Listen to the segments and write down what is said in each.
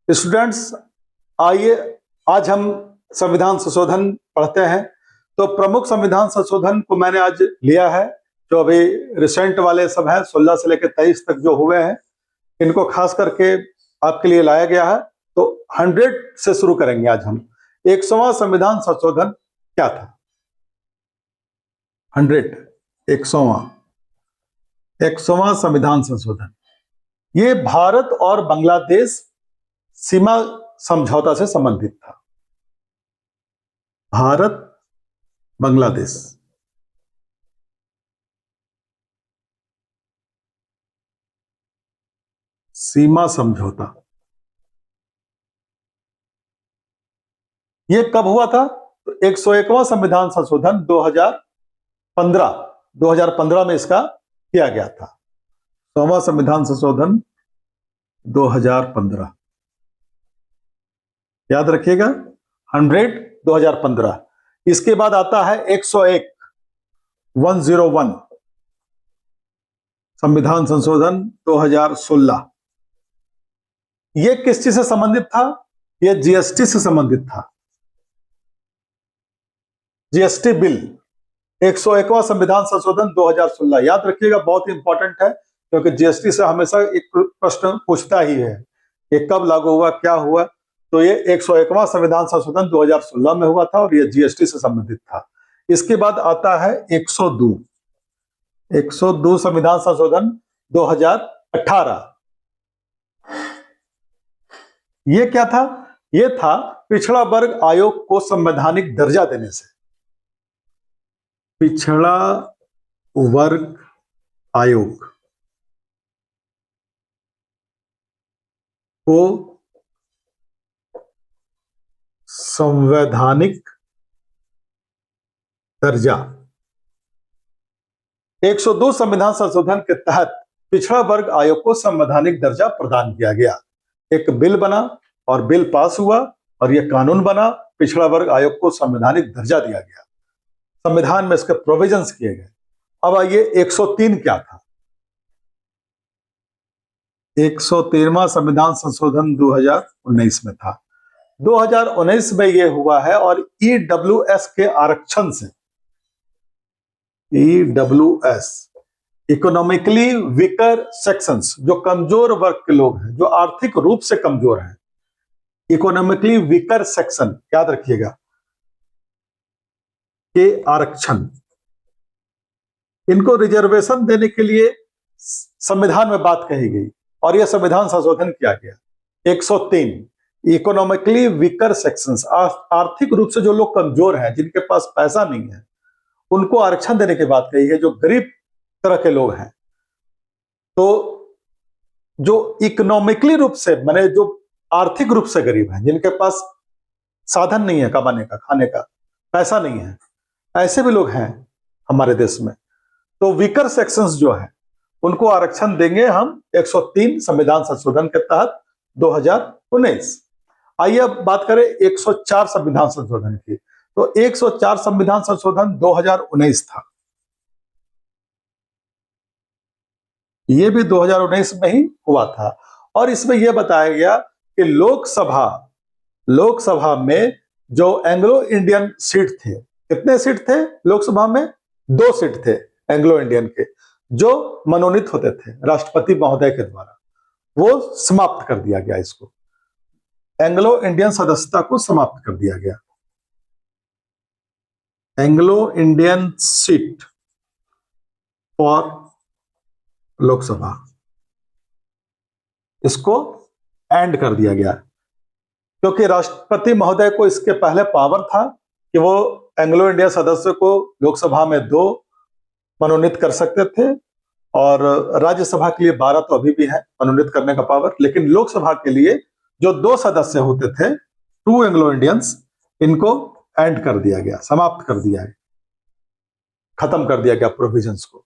Students, आइए आज हम संविधान संशोधन पढ़ते हैं। तो प्रमुख संविधान संशोधन को मैंने आज लिया है, जो अभी रिसेंट वाले सब हैं, 16 से लेकर 23 तक जो हुए हैं, इनको खास करके आपके लिए लाया गया है। तो 100 से शुरू करेंगे आज हम। 100वां संविधान संशोधन क्या था? 100वां संविधान संशोधन, ये भारत और बांग्लादेश सीमा समझौता से संबंधित था। भारत बांग्लादेश सीमा समझौता, ये कब हुआ था? तो 101वां संविधान संशोधन 2015 में इसका किया गया था। 100वां संविधान संशोधन 2015, याद रखिएगा, 100 2015। इसके बाद आता है 101 संविधान संशोधन 2016। ये किस चीज से संबंधित था? ये जीएसटी से संबंधित था। जीएसटी बिल 101वां संविधान संशोधन 2016, याद रखिएगा, बहुत इंपॉर्टेंट है, क्योंकि जीएसटी से हमेशा एक प्रश्न पूछता ही है, ये कब लागू हुआ, क्या हुआ। तो ये 101वां संविधान संशोधन 2016 में हुआ था और ये जीएसटी से संबंधित था। इसके बाद आता है 102 संविधान संशोधन 2018। ये क्या था? ये था पिछड़ा वर्ग आयोग को संवैधानिक दर्जा देने से। पिछड़ा वर्ग आयोग को संवैधानिक दर्जा। 102 संविधान संशोधन के तहत पिछड़ा वर्ग आयोग को संवैधानिक दर्जा प्रदान किया गया। एक बिल बना और बिल पास हुआ और यह कानून बना। पिछड़ा वर्ग आयोग को संवैधानिक दर्जा दिया गया, संविधान में इसके प्रोविजंस किए गए। अब आइए 103 क्या था? 113वां संविधान संशोधन 2019 में था। 2019 में यह हुआ है और ईडब्ल्यूएस के आरक्षण से, ईडब्ल्यूएस इकोनॉमिकली वीकर सेक्शंस, जो कमजोर वर्ग के लोग हैं, जो आर्थिक रूप से कमजोर हैं, इकोनॉमिकली वीकर सेक्शन, याद रखिएगा, के आरक्षण, इनको रिजर्वेशन देने के लिए संविधान में बात कही गई और यह संविधान संशोधन किया गया। 103 इकोनॉमिकली वीकर सेक्शंस, आर्थिक रूप से जो लोग कमजोर हैं, जिनके पास पैसा नहीं है, उनको आरक्षण देने की बात कही है, जो गरीब तरह के लोग हैं। तो जो इकोनॉमिकली रूप से, माने जो आर्थिक रूप से गरीब हैं, जिनके पास साधन नहीं है कमाने का, खाने का, पैसा नहीं है, ऐसे भी लोग हैं हमारे देश में। तो वीकर सेक्शंस जो है, उनको आरक्षण देंगे हम 103 संविधान संशोधन के तहत 2019। आइए अब बात करें 104 संविधान संशोधन की। तो 104 संविधान संशोधन 2019 था। ये भी 2019 में ही हुआ था और इसमें यह बताया गया कि लोकसभा में जो एंग्लो इंडियन सीट थे, कितने सीट थे लोकसभा में? 2 सीट थे एंग्लो इंडियन के, जो मनोनीत होते थे राष्ट्रपति महोदय के द्वारा, वो समाप्त कर दिया गया। इसको एंग्लो इंडियन सदस्यता को समाप्त कर दिया गया। Anglo Indian seat for Lok Sabha, इसको एंड कर दिया गया, क्योंकि राष्ट्रपति महोदय को इसके पहले पावर था कि वो एंग्लो इंडियन सदस्य को लोकसभा में 2 मनोनीत कर सकते थे और राज्यसभा के लिए 12 तो अभी भी है मनोनीत करने का पावर, लेकिन लोकसभा के लिए जो 2 सदस्य होते थे, 2 एंग्लो इंडियंस, इनको एंड कर दिया गया, समाप्त कर दिया है, खत्म कर दिया गया प्रोविजंस को।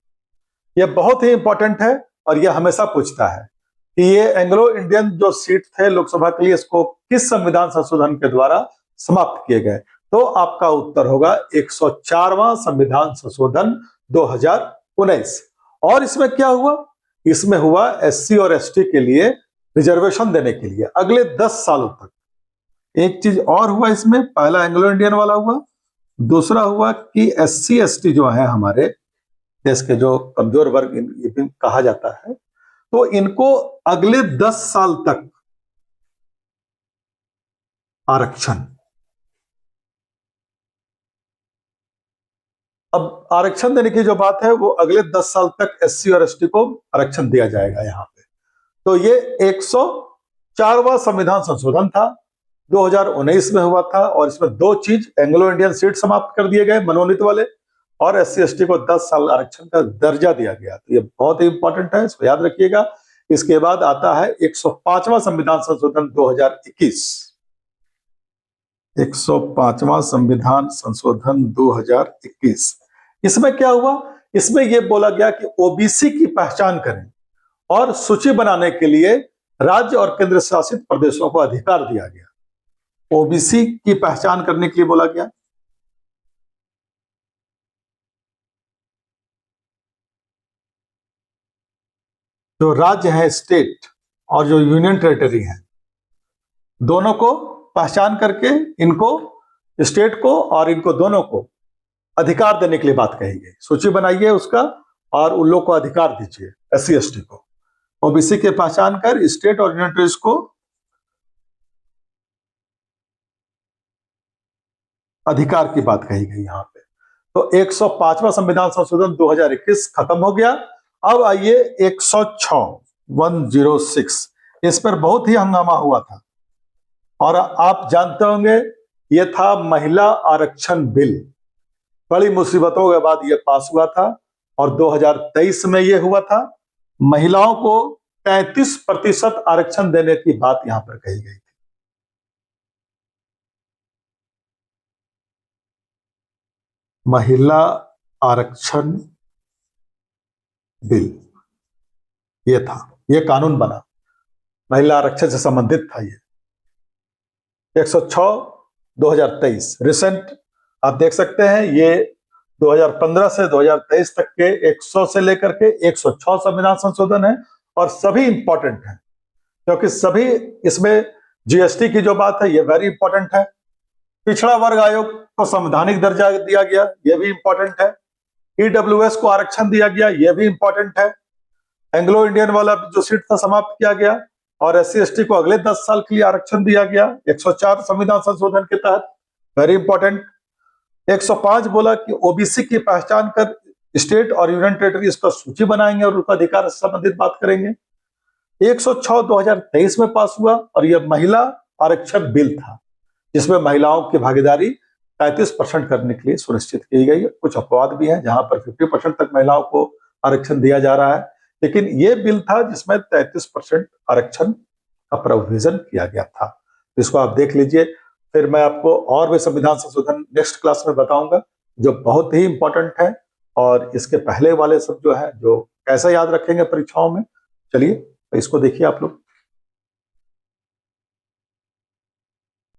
यह बहुत ही इंपॉर्टेंट है और यह हमेशा पूछता है कि ये एंग्लो इंडियन जो सीट थे लोकसभा के लिए, इसको किस संविधान संशोधन के द्वारा समाप्त किए गए? तो आपका उत्तर होगा 104वां संविधान संशोधन 2019। और इसमें क्या हुआ? इसमें हुआ एससी और एसटी के लिए रिजर्वेशन देने के लिए अगले 10 सालों तक। एक चीज और हुआ इसमें, पहला एंग्लो इंडियन वाला हुआ, दूसरा हुआ कि SC ST जो है हमारे देश के जो कमजोर वर्ग ये भी कहा जाता है, तो इनको अगले 10 साल तक आरक्षण। अब आरक्षण देने की जो बात है वो अगले 10 साल तक SC और ST को आरक्षण दिया जाएगा यहां पे। तो ये 104वां संविधान संशोधन था, 2019 में हुआ था, और इसमें दो चीज, एंग्लो इंडियन सीट समाप्त कर दिए गए मनोनीत वाले, और SC ST को 10 साल आरक्षण का दर्जा दिया गया। तो ये बहुत ही इंपॉर्टेंट है, इसको याद रखिएगा। इसके बाद आता है 105वां संविधान संशोधन 2021। 105वां संविधान संशोधन 2021। इसमें क्या हुआ? इसमें यह बोला गया कि OBC की पहचान करें और सूची बनाने के लिए राज्य और केंद्र शासित प्रदेशों को अधिकार दिया गया। OBC की पहचान करने के लिए बोला गया। जो राज्य है स्टेट और जो यूनियन टेरिटरी है, दोनों को पहचान करके इनको, स्टेट को और इनको दोनों को अधिकार देने के लिए बात कही गई। सूची बनाइए उसका और उन लोग को अधिकार दीजिए, SC ST को। OBC के पहचान कर स्टेट और यूनियन टेरिटरीज को अधिकार की बात कही गई यहां पे। तो 105वां संविधान संशोधन 2021 खत्म हो गया। अब आइए 106 इस पर बहुत ही हंगामा हुआ था, और आप जानते होंगे ये था महिला आरक्षण बिल। बड़ी मुसीबतों के बाद ये पास हुआ था, और 2023 में ये हुआ था। महिलाओं को 33% आरक्षण देने की बात यहां पर कही गई थी। महिला आरक्षण बिल ये था, ये कानून बना, महिला आरक्षण से संबंधित था ये। 106 2023 रिसेंट आप देख सकते हैं, ये 2015 से 2023 तक के 100 से लेकर के 106 संविधान संशोधन है, और सभी इंपॉर्टेंट हैं, क्योंकि सभी इसमें GST की जो बात है ये वेरी इंपॉर्टेंट है। पिछड़ा वर्ग आयोग को संवैधानिक दर्जा दिया गया, यह भी इंपॉर्टेंट है। EWS को आरक्षण दिया गया, यह भी इंपॉर्टेंट है। एंग्लो इंडियन वाला जो सीट था समाप्त किया गया, और SC ST को अगले 10 साल के लिए आरक्षण दिया गया 104 संविधान संशोधन के तहत, वेरी इंपॉर्टेंट। 105 बोला कि OBC की पहचान कर स्टेट और यूनियन टेरिटरी इसका सूची बनाएंगे और उनका अधिकार से संबंधित बात करेंगे। 106 2023 में पास हुआ, और यह महिला आरक्षण बिल था, जिसमें महिलाओं की भागीदारी 33% करने के लिए सुनिश्चित की गई है। कुछ अपवाद भी हैं जहां पर 50% तक महिलाओं को आरक्षण दिया जा रहा है, लेकिन यह बिल था जिसमें 33% आरक्षण का प्रोविजन किया गया था। इसको आप देख लीजिए। फिर मैं आपको और भी संविधान संशोधन नेक्स्ट क्लास में बताऊंगा, जो बहुत ही इंपॉर्टेंट है, और इसके पहले वाले सब जो है, जो कैसे याद रखेंगे परीक्षाओं में। चलिए इसको देखिए आप लोग।